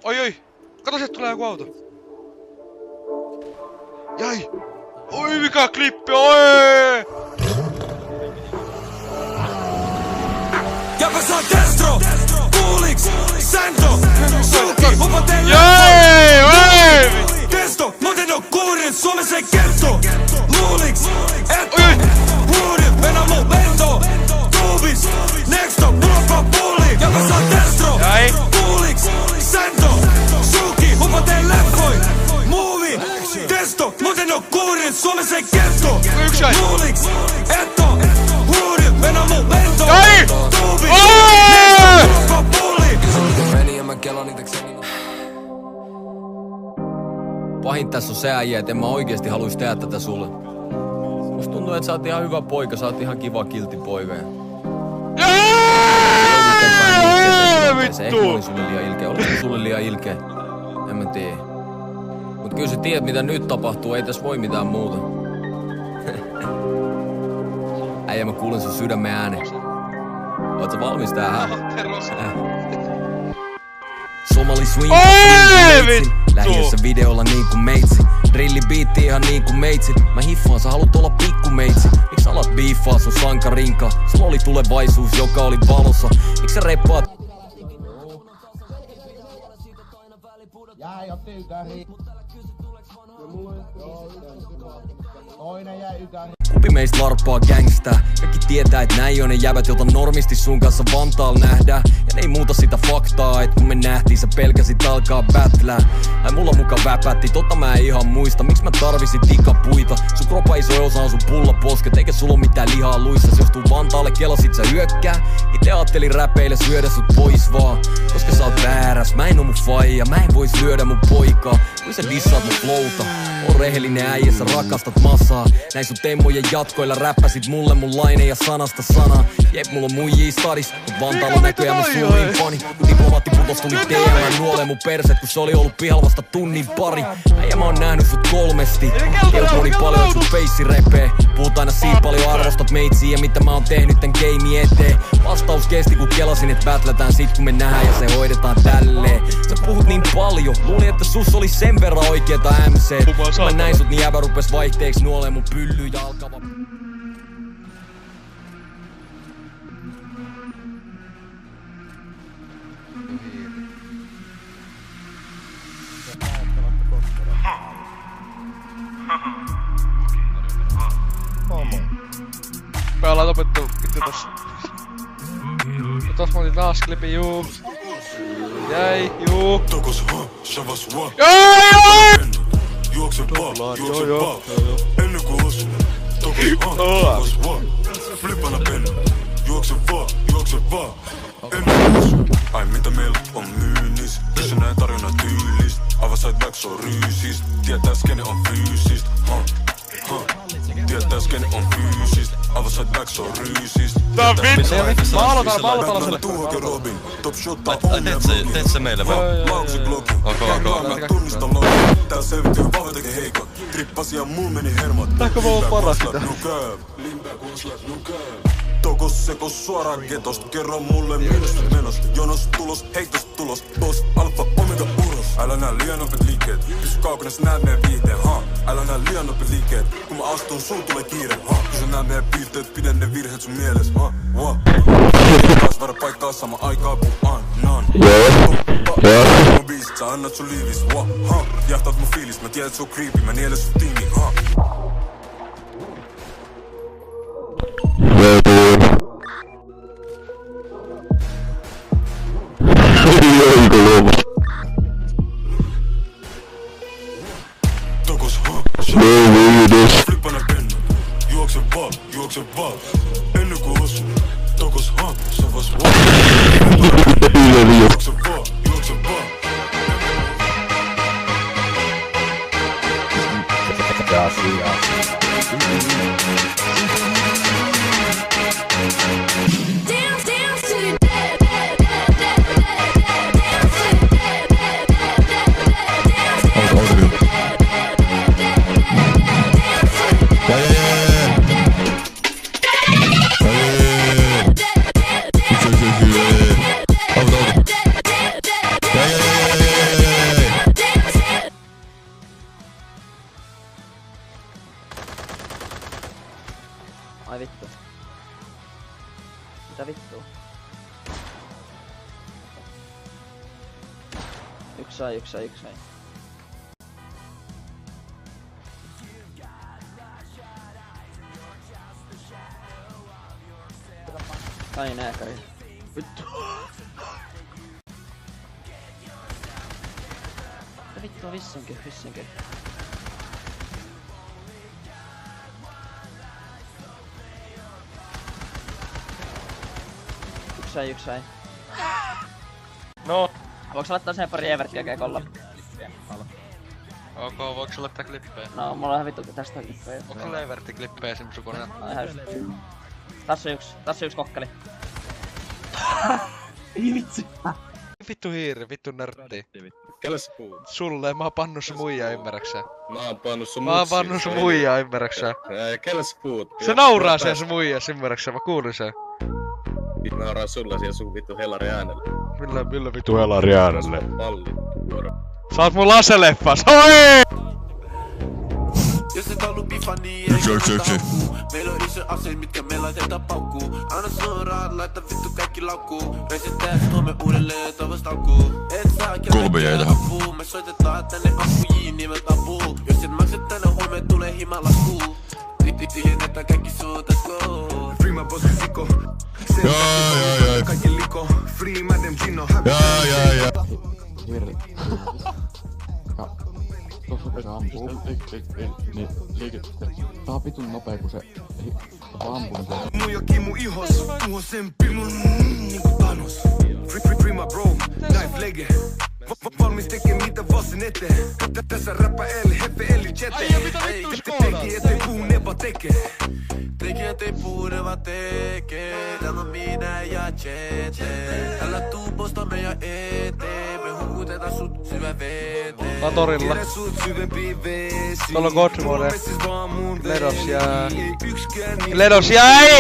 Oi! Kato, sieltä tulee joku auto! Jäi! Oi, mikä klippi! Oi! Ja se on Destro, Coolix, Santo, Suki, Mopotel, Jäi! Testo, muuten on kuurin, Suomessa ei kerto. Luulix, Etto, Huuri, Venamo, Bento, Tuubis, Nexto, Mulopa, Pulli. Ja se on Destro, Coolix, Santo, Suki, Mopotel, Leffoi, Movie, Testo, muuten on kuurin, Suomessa ei kerto. Luulix, Etto, Huuri, Venamo, Bento, Tuubis, Nexto, Mulopa, Pulli. Pahin tässä on se äijä, et en mä oikeesti haluis tehdä tätä sulle. Musta tuntuu, että sä oot ihan hyvä poika, sä oot ihan kiva kiltti poika. Se ehkä oli sulle liian ilkeä, oliko sulle liian ilkeä? En mä tiedä. Mut kyllä sä tiedät mitä nyt tapahtuu, ei tässä voi mitään muuta. Äijä mä kuulen sun sydämen äänen. Oot sä valmis tähän? Somali swing meitsin. Lähiössä videolla niinku meitsi. Drilli biitti ihan niinku meitsi. Mä hiffaan, sä haluut olla pikku meitsi. Miks sä alat biiffaa sun sankarinka? Sulla oli tulevaisuus, joka oli valossa. Miks sä reppaat? Jäi, otti ykäri. Toinen jäi ykäri. Kumpi meistä larppaa gangstää? Kaikki tietää, et näin on ne jäbät, jota normisti sun kanssa Vantaalla nähdään. Ja ne ei muuta sitä faktaa, et kun me nähtiin sä pelkäsit alkaa battlää. Ai mulla muka väpätti, tota mä en ihan muista. Miks mä tarvisin tikapuita? Sun kropa iso osa on sun pullaposket, eikä sulla oo mitään lihaa luissa. Jos tuu Vantaalle kelasit sä hyökkää. Ite ajattelin räpeille syödä sut pois vaan. Koska sä oot vääräs, mä en oo mun faija. Mä en vois lyödä mun poikaa. Kun sä dissaat mun flowta. On rehellinen äijä, sä rakastat massaa. Näin sun temmojen jatkoilla räppäsit mulle mun laineja sanasta sanaa. Jep, mulla on muijii stadis, mut Vantaalla on näköjään mun suurin fani. Kun diplomaatti putos tuli DM nuolee mun perset, kun se oli ollut pihalla vasta tunnin pari. Äijä mä oon nähnyt sut kolmesti. Tiedät niin paljon, että sun feissi repee. Puhut aina siitä paljon arvostat meitsiä ja mitä mä oon tehnyt tän game eteen. Vastaus kesti kun kelasin, et battletään sit kun me nähdään ja se hoidetaan tälleen. Sä puhut niin paljon, luulin että sus oli sen verran oikeeta MC. Mä näin sut niin jäbä rupes vaihteeksi nuolee mun pylly ja alkava. Me ollaan lopettu vittu tossa. Ja tossa mä otin taas klipin, juu. Jäi, juu. Jäi! Juokse vaan. Ennen kuin osu. Tokos vaan. Flippana pennu. Juokse vaan. Ennen kuin osu. Ai mitä meillä on myynnis. Kysy näin tarjonnan tyylistä. Aivan sait väks on ryysistä. Tietäis kene on fyysistä. Tietäis kene on fyysistä. Aivan sait väks on ryysistä. Tää on vittu! Mä aloitan sille. Tuhoke Robin. Top shottaa Teet sä meille vaan? Laukse Glockin. Okay. Tunnista lokin. Tää selvittyy vahva tekee heikot. Trippasi ja mul meni hermot. Tääkö mä oon paras sitä? Tokos sekos suoraan ketosta. Kerro mulle minusta menosta. Jonos tulos, heitos tulos. Boss, alfa, omega, uros. Älä nää liian nopeet liikkeet. Pysy kaukana, sä näet meidän viihteen. Älä nää liian nopeet liikkeet. Kun mä astun, sun tulee kiire. Kun sä näet meidän piirteet, pidä ne virheet sun mieles. Taas vara paikkaa sama aikaa kun annan. Mun biisit, sä annat sun liivis. Jahtaat mun fiilis, mä tiedät sun creepy. Mä niele sun tiimi. Tokos flippana pennu. Juokse vaan. Ennen kuin osu. Tokos savas vaan. Juokse vaan. Yksi sai. Ai nääkäri. Vittu. Mitä vittua vissinkin. Yksi sai. No. Voinko laittaa sen pari everttiä kekolla? Ok, voiko se laittaa klippejä? No, mulla on vittu tästä klippejä. Onko se levertti klippejä esim sun koneella? No ihan just. Tässä yksi kokkeli. Ei vitsi. Vittu hiiri, vittu nörtti. Kelle sä puhut? Sulle, mä oon pannut sun muijaa, ymmärräksä? Mä oon pannut sun muijaa, ymmärräksä? Kelle sä puhut? Se nauraa sen sun muijas, ymmärräksä? Mä kuulin sen. Nauraa sulla siellä sun vittu helari äänelle. Millä vittu helari äänelle? Palli. Sä oot mun laseleffas, oi! Jos et haluu piffa, niin ei kannata haukkuu. Meillä on iso ase, mitkä me laitetaan paukkuu. Anna suoraan, laita vittu kaikki laukkuu. Resetää Suomen uudelleen, toivos taukkuu. Et saa kelleen apuu. Me soitetaan tänne ampujiin nimeltä apuu. Jos et maksa tänne huomeen, tulee himalaskuu. Tiljennetään kaikki suutaskoo. Prima bossi siko. Jaa. Kaikki liko. Free madam Gino. Jaa. Virli. Tossa kun se ampuu, niin liikettä. Tää on vitun nopea kun se ampuu sen. Muija kimu ihos, tuho sen pilmun niinku Thanos. Prima bro, knife lege. Valmis tekee mitä vasen eteen. Tässä räppä eli heppe eli jete. Teki ettei puu neva tekee. Teki ettei puu neva tekee. Täällä on minä ja Jete. Älä tuu posta meidän eteen. Me hukutetaan sut syvä veteen. Mä oon torilla. Tuolla on Godmode. Ledos jäi!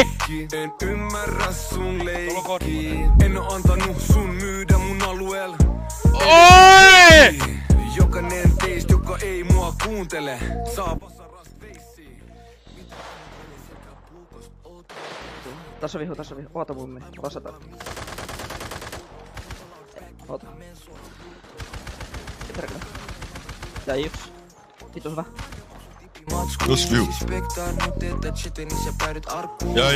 En ymmärrä sun leikkiä. En oo antanut sun myydä mun alueella. Oi! Jokainen teistä, joka ei mua kuuntele, saa vasaras feissiin. Tässä on vihu. Oota mummi. Vasata. Oota. Perkele. Ja yksi. Vittu hyvä. Jos viu. Jaa.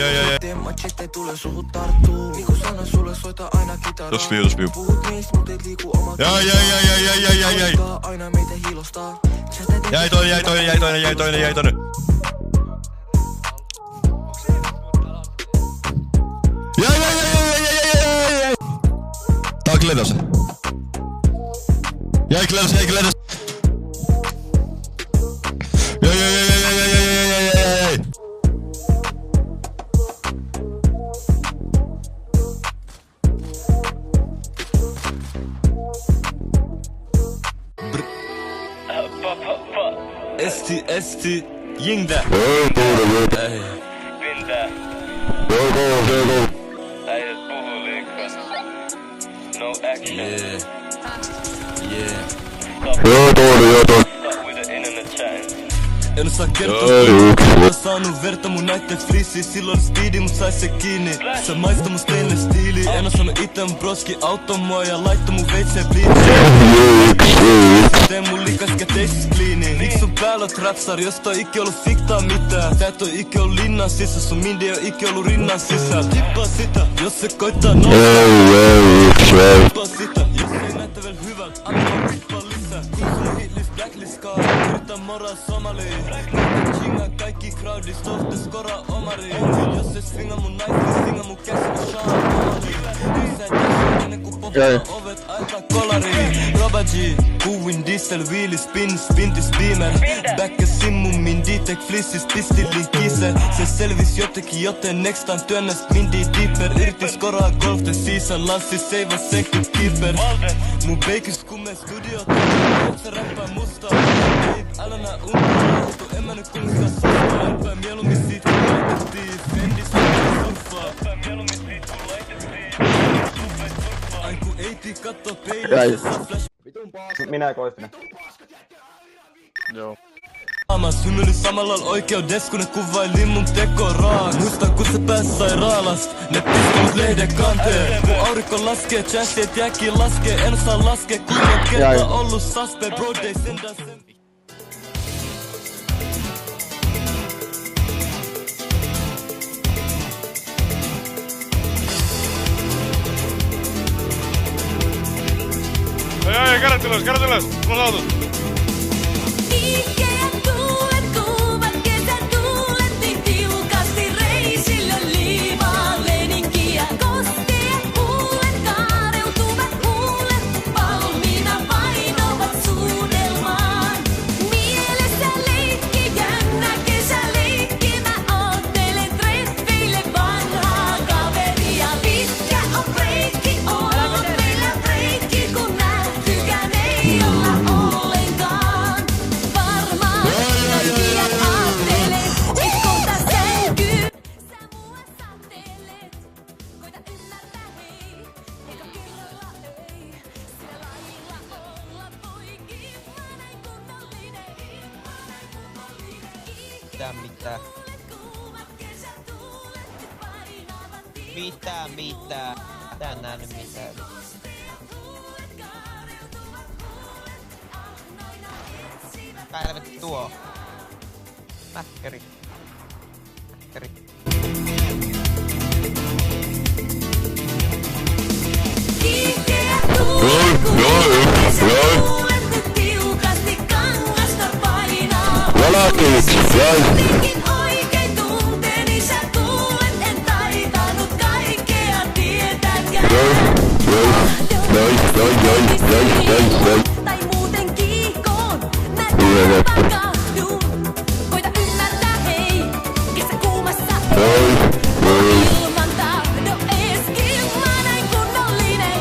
Jos viu. Jaa. Jäi toinen. Jäi. Tää on Kledos. Jäi Kledos. Jäi. ST, Jingda. Pinta. Äijät puhuu liikaa. No action. Yeah. Stop with the internet chatting. En osaa kertoa sitä, saanut verta mun näitten flissiin. Silloin speedi mut sais se kiinni. Se maista mun stainless stiili. En osannut ite mun broski auttoi mua ja laittoi mun veitseen bliitsiin. Tee mun likas käteisis kliiniin. Miks sun päällä oot rapsar, jos toi ikki ollu fiktaa mitään? Tää toi ikki ollu linnan sisä, sun mindi oo ikki ollu rinnan sisään. Tippaa sitä, jos se koittaa nostaa. Tippaa sitä, jos ei näytä vielä hyvältä. Anna tippaa lisää, kun sun hitlist blacklist kaa. Yritän moraa somaliin. Chinga kaikki crowdis, tohte skora omariin. Jos se swinga mun naifli, swinga mun käsi shaamaliin. Jos sä et ennen ku popaa ovet ailta kolariin. Roba G, puhuin diesel wheeli, spintis beamer. Backasin mun mindi, tek flissis pistilin kise. Se selvis jotenkin, joten next time työnnäs mindi deeper. Irti skoraa golf the season, lanssi seiva second keeper. Mun beikis kumme studiot, se räppää musta. Älä nää unta, en mä nyt kuinka sostaa. Älpää mieluummin siitä kun laitettiin. Fendis surfaa. Älpää mieluummin siitä kun laitettiin. Ain ku eiti katto peilissä flash. Minä ja Koistinen. Joo. Hymyily samalla oikeudessa, kun ne kuvaili mun tekoraa. Muistan kun se pääsi sairaalast, ne pistänyt lehden kanteen. Mun aurinko laskee, chanssit jääkin laskee. En osaa laskee, kuinka kertaa ollut saspe. Bro, they send us. Ei, kädet ylös, mulla on autos. Mitä? Tää en nähnyt mitään. Päivätti tuo. Mäkkäri. Tai muuten kiihkoon, mä tiedän pakahdun. Koita ymmärtää hei, kesä kuumassa ei. Ilman tahdo eskin, mä näin kunnollinen.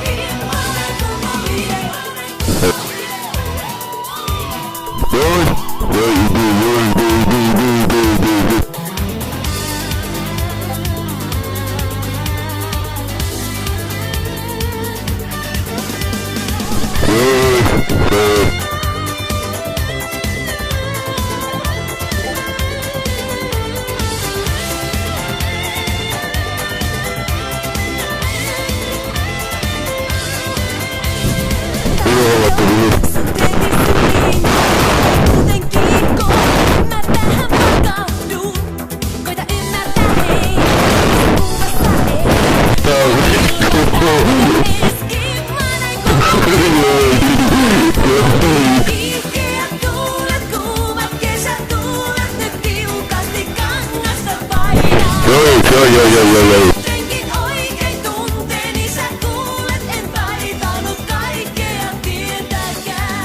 Jotenkin oikein tunteeni sä kuulet, en taitanut kaikkea tietääkään.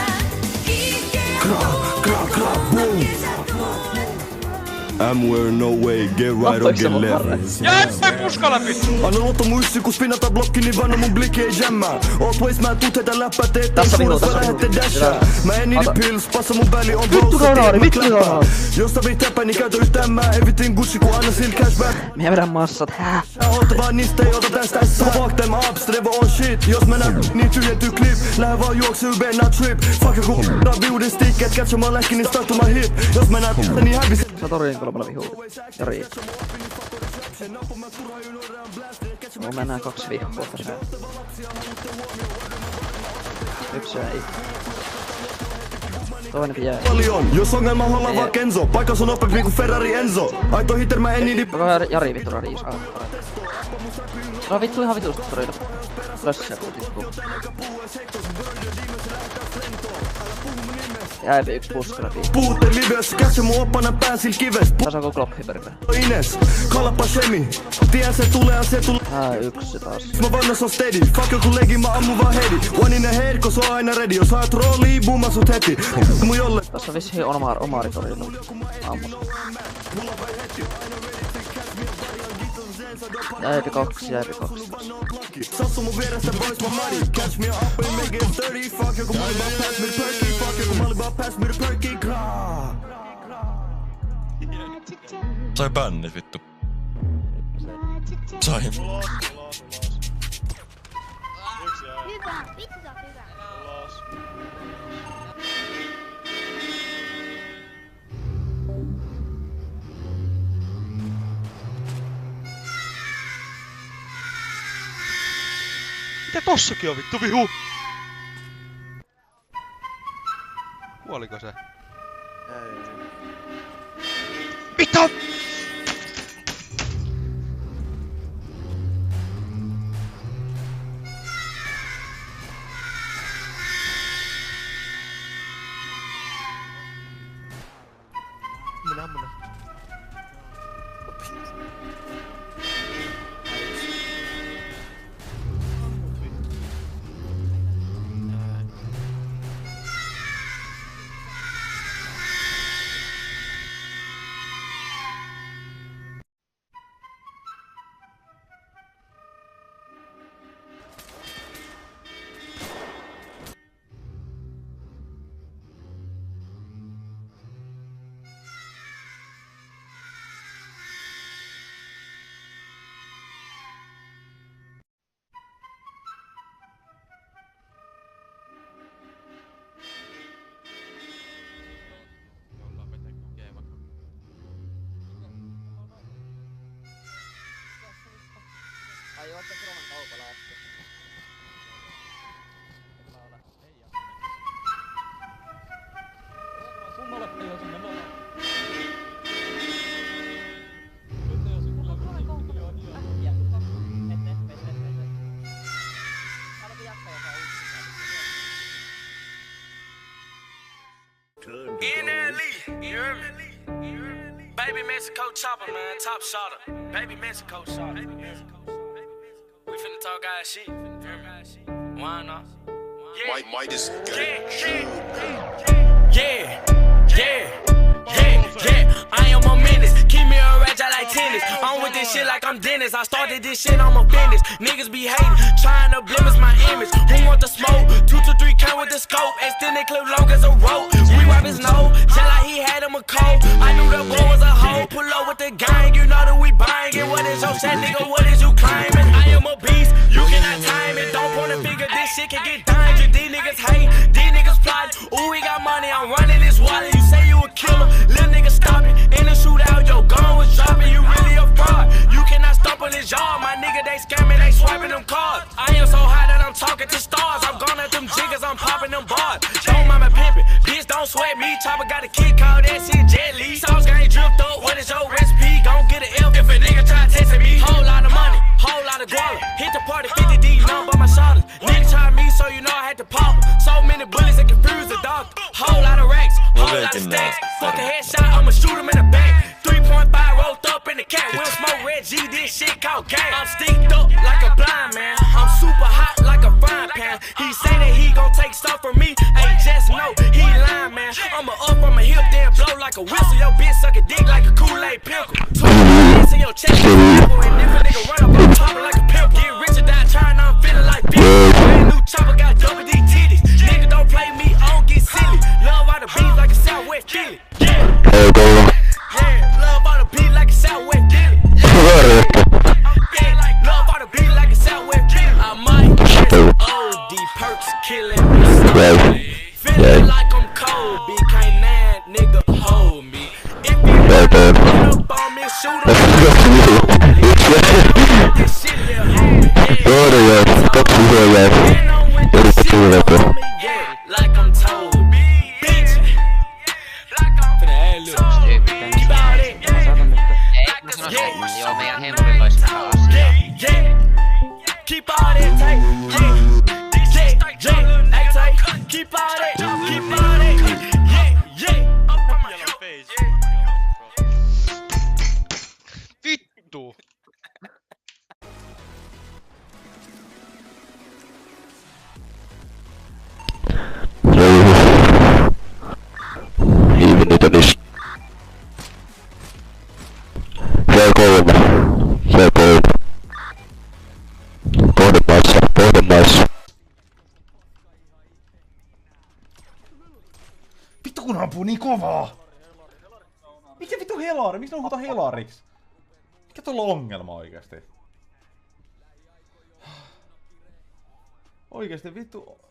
I'm where no way, get right or get left. Jää puska läpi! Anna luotto muissi, kun spinata blokki, niin vanno mun blikki ei jämmää. Always mä tuut heitä läppää, teet tämän suunnassa vai lähette dashaa. Mä en niidi pills, passa mun väli on bros, sä tiedät mä kläppää. Jos sä viit täppää, niin käytä yhtään mä. Everything Gucci, kun anna sil cashback. Mehän vedän massat, hää? Sä oot vaan niistä, ei ota tästä ässää. Fuck them ups, Revo on shit. Jos mä näen, niin tyhjentyy clip. Lähde vaan juokse ybeen, not trip. Fuck joku viuden sticket, catchamaan lähki, niin startuma hip. Jos mä näen, niin hävis. Sä torjun kolmella vihuudet. Ja riit. Mulla mennään 2 vihua tässä. Yksi jäi. Toinen jää. Jos ongelma holla vaan Kenzo. Paikas on nopeampi kuin Ferrari Enzo. Aito hitter mä en niidi. Jari vittu radiis. No vittu ihan vitusti torilla. Lössä kutisku. Jäipi yks puska läpi. Puhutte lives, kätsä mun oppana pääsil kives. Tässä onko kloppi perkele. Ines, kalappa semi. Tien se tulee. Yksi taas. Mä vannos on steady. Fuck joku legi, mä ammun vaan hedi. One in the head, kun se on aina ready. Jos saat rollia, boomaa sut heti. Mun jolle. Tässä on vissiin omari torilla. Ammus. Jäipi 2. Sattu mun vierestä boys mä madi. Catch me up and make it 30. Fuck joku malli vaan pass me the perky. Fuck joku malli vaan pass me the perky. Sai bännit vittu. Sain. Hyvä, vittu hyvä. Tossakin on vittu vihu! Kuoliko se? Ei. Mitä? Minä ammun ne. Ai ootte Kroman kaupalla äsken? Kummalle ei osu mennä. Baby Mexico chopper, man, top shotter. Baby Mexico shotter. We finna talk guys shit. Why not? Midas. Yeah. I am a menace. Keep me a rage, I like tennis. I'm with this shit like I'm Dennis. I started this shit, I'm a business. Niggas be hating, trying to blemish my image. Who want the smoke? 2 to 3 count with the scope. Extended clip long as a rope. We wipe his nose, just like he had him a cold. I knew the boy was a hoe. Pull up with the gang, you know that we buying it. What is your shit, nigga? What is you claiming? I am a beast, you cannot time it. Don't point a finger, this shit can get dangerous. These niggas hate, these niggas plot. Ooh, we got money, I'm running this wallet. You say you a killer, little nigga stop it. In the shootout, your gun was dropping. You really a fraud. You cannot stop on this yard, my nigga. They scamming, they swiping them cards. I am so high that I'm talking to stars. I'm gone at them jiggers, I'm popping them bars. Don't mind me pimping, bitch, don't sweat me. Chopper got a kid called that shit Jet Li. Sauce gang dripped up, what is your recipe? Gon' get an F if a nigga try testing me. Whole lot of money, whole lot of guala. Hit the party 50 D, none but my shoulders. Nigga tried me, so you know I had to pop em. So many bullets that confuse the doctor. Whole lot of racks, whole lot of stacks. Fuck a headshot, I'ma shoot him in the back. 3.5 rolled up in the cat. We'll smoke Red G, this shit called gang. I'm sticked up like a blind man. I'm super hot like a frying pan. He say that he gon' take stuff from me. Hey, just know he lying, man. I'ma up on my hip, then blow like a whistle. Your bitch suck a dick like a Kool-Aid pickle. 2 hands in your chest, and if a nigga run up, I'm popping like a pimple. Get rich or die trying, I'm feeling like bitch. Brand new chopper got double D titties. Nigga don't play me, I don't get silly. Love all the beats like a Southwest Philly. Yeah, love all the beat like a Southwest Philly. Love all the beat like a Southwest Philly. I might just OD perks killing me slowly. Feeling like I'm Kobe, can't that nigga hold me. If you run up on me, shoot him. This shit here, like I'm told, bitch. Like I'm keep out it. Joo, meidän hemurilla olisi Keep all that tight, keep all that, Vittu! Vittu kun ampuu niin kovaa! Mikä vittu helari? Miksi ne huutaa helariks? Mikä tuolla on ongelma oikeesti? Oikeesti vittu...